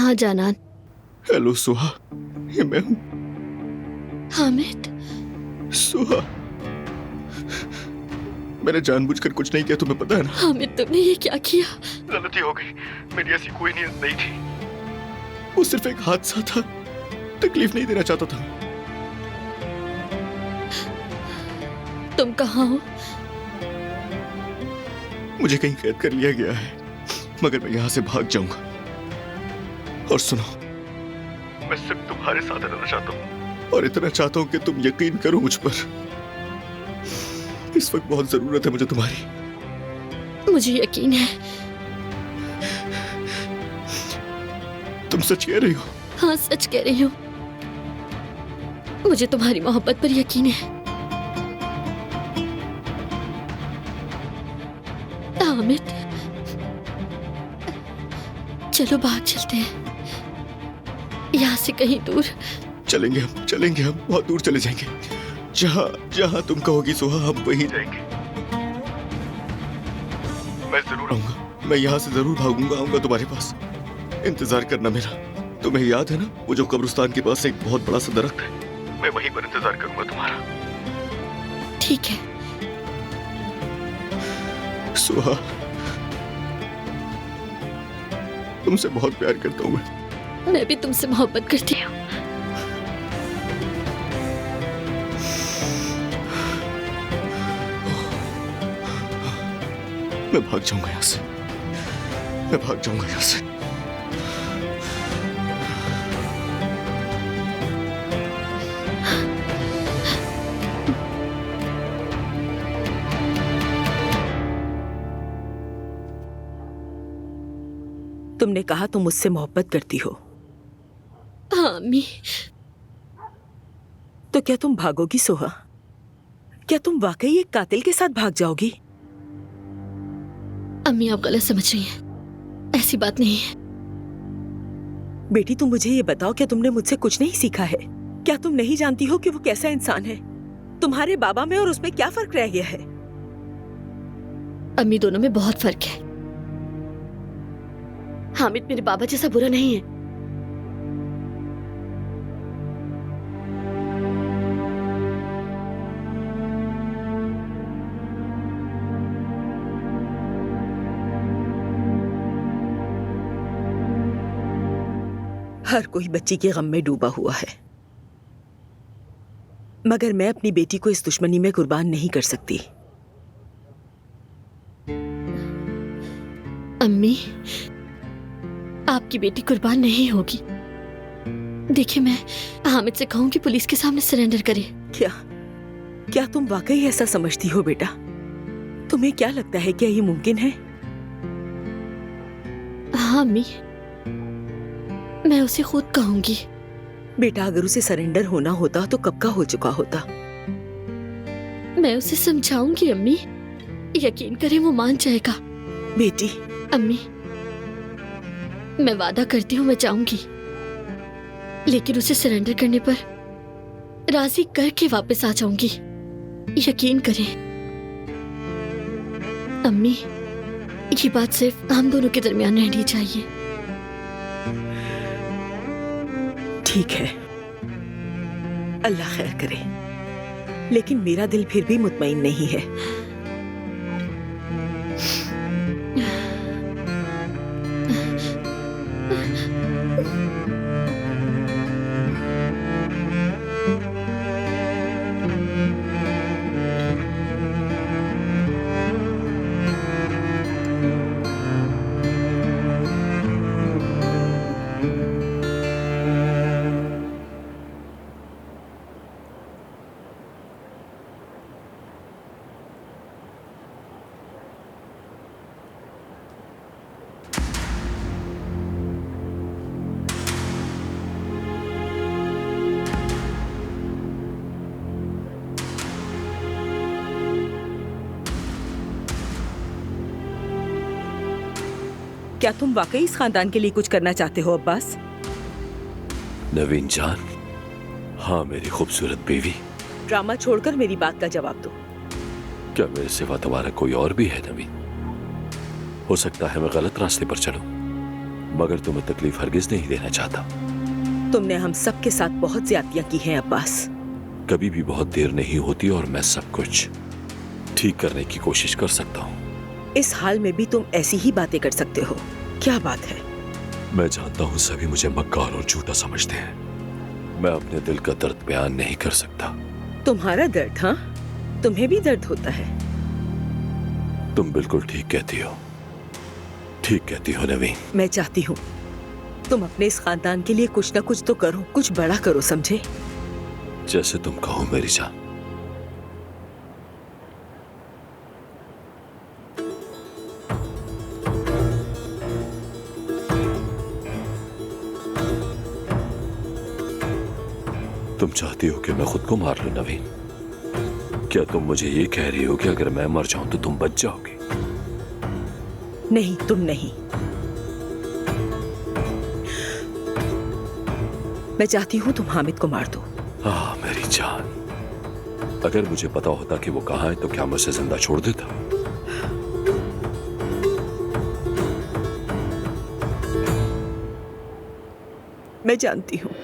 हाँ जानान। हेलो सुहा, ये मैं हूँ। हामिद। सुहा, मैंने जानबूझकर कुछ नहीं किया, तुम्हें पता है ना। हामिद तुमने ये क्या किया? गलती हो गई, मेरी ऐसी कोई नीयत नहीं थी। वो सिर्फ एक हादसा था, तकलीफ नहीं देना चाहता था। तुम कहाँ हो? मुझे कहीं कैद कर लिया गया है, मगर मैं यहाँ से भाग जाऊंगा। और सुनो, मैं सिर्फ तुम्हारे साथ रहना चाहता हूँ, और इतना चाहता हूँ कि तुम यकीन करो मुझ पर। इस वक्त बहुत जरूरत है मुझे तुम्हारी। मुझे यकीन है। तुम सच कह रही हो? हाँ सच कह रही हूँ। मुझे तुम्हारी मोहब्बत पर यकीन है। हामिद, चलो भाग चलते हैं यहाँ से कहीं दूर। चलेंगे हम बहुत दूर चले जाएंगे। जहाँ जहाँ तुम कहोगी सुहा, हम वहीं जाएंगे। मैं जरूर आऊंगा, मैं यहाँ से जरूर भागूंगा, आऊंगा तुम्हारे पास। इंतजार करना मेरा। तुम्हें याद है ना वो जो कब्रिस्तान के पास एक बहुत बड़ा सा दरख्त है, मैं वहीं पर इंतजार करूंगा तुम्हारा। ठीक है। सुहा, तुमसे बहुत प्यार करता हूँ मैं भी तुमसे मोहब्बत करती हूँ। मैं भाग जाऊंगा यहाँ से, मैं भाग जाऊंगा यहाँ से। तुमने कहा तुम मुझसे मोहब्बत करती हो, हाँ अम्मी। तो क्या तुम भागोगी सोहा? क्या तुम वाकई एक कातिल के साथ भाग जाओगी? अम्मी आप गलत समझ रही हैं, ऐसी बात नहीं है। बेटी तुम मुझे ये बताओ, क्या तुमने मुझसे कुछ नहीं सीखा है? क्या तुम नहीं जानती हो कि वो कैसा इंसान है? तुम्हारे बाबा में और उसमें क्या फर्क रह गया है? अम्मी दोनों में बहुत फर्क है। हामिद मेरे बाबा जैसा बुरा नहीं है। हर कोई बच्ची के गम में डूबा हुआ है, मगर मैं अपनी बेटी को इस दुश्मनी में कुर्बान नहीं कर सकती। अम्मी आपकी बेटी कुर्बान नहीं होगी। देखिए मैं हामिद से कहूंगी पुलिस के सामने सरेंडर करे। क्या तुम वाकई ऐसा समझती हो बेटा? तुम्हें क्या लगता है, क्या ये मुमकिन है? हाँ अम्मी, मैं उसे खुद कहूंगी। बेटा अगर उसे सरेंडर होना होता तो कब का हो चुका होता। मैं उसे समझाऊंगी अम्मी, यकीन करें वो मान जाएगा। बेटी। अम्मी मैं वादा करती हूँ मैं जाऊंगी, लेकिन उसे सरेंडर करने पर राजी करके वापस आ जाऊंगी, यकीन करें। अम्मी ये बात सिर्फ हम दोनों के दरमियान रहनी चाहिए। ठीक है, अल्लाह खैर करे, लेकिन मेरा दिल फिर भी मुतमईन नहीं है। क्या तुम वाकई इस खानदान के लिए कुछ करना चाहते हो अब्बास? नवीन जान, हाँ मेरी खूबसूरत बीवी। ड्रामा छोड़कर मेरी बात का जवाब दो। क्या मेरे सिवा तुम्हारा कोई और भी है नवीन? हो सकता है मैं गलत रास्ते पर चलूं, मगर तुम्हें तकलीफ हरगिज नहीं देना चाहता। तुमने हम सब के साथ बहुत ज्यादतियां की हैं अब्बास। कभी भी बहुत देर नहीं होती और मैं सब कुछ ठीक करने की कोशिश कर सकता हूँ। इस हाल में भी तुम ऐसी ही बातें कर सकते हो? क्या बात है? मैं जानता हूँ सभी मुझे मक्कार और झूठा समझते हैं। मैं अपने दिल का दर्द बयान नहीं कर सकता। तुम्हारा दर्द? हाँ, तुम्हें भी दर्द होता है। तुम बिल्कुल ठीक कहती हो, ठीक कहती हो नवीन। मैं चाहती हूँ तुम अपने इस खानदान के लिए कुछ ना कुछ तो करो, कुछ बड़ा करो, समझे? जैसे तुम कहो मेरी जान। तुम चाहती हो कि मैं खुद को मार लूं नवीन? क्या तुम मुझे ये कह रही हो कि अगर मैं मर जाऊं तो तुम बच जाओगी? नहीं, तुम नहीं। मैं चाहती हूँ तुम हामिद को मार दो। हाँ मेरी जान, अगर मुझे पता होता कि वो कहाँ है तो क्या मैं उसे जिंदा छोड़ देता? मैं जानती हूँ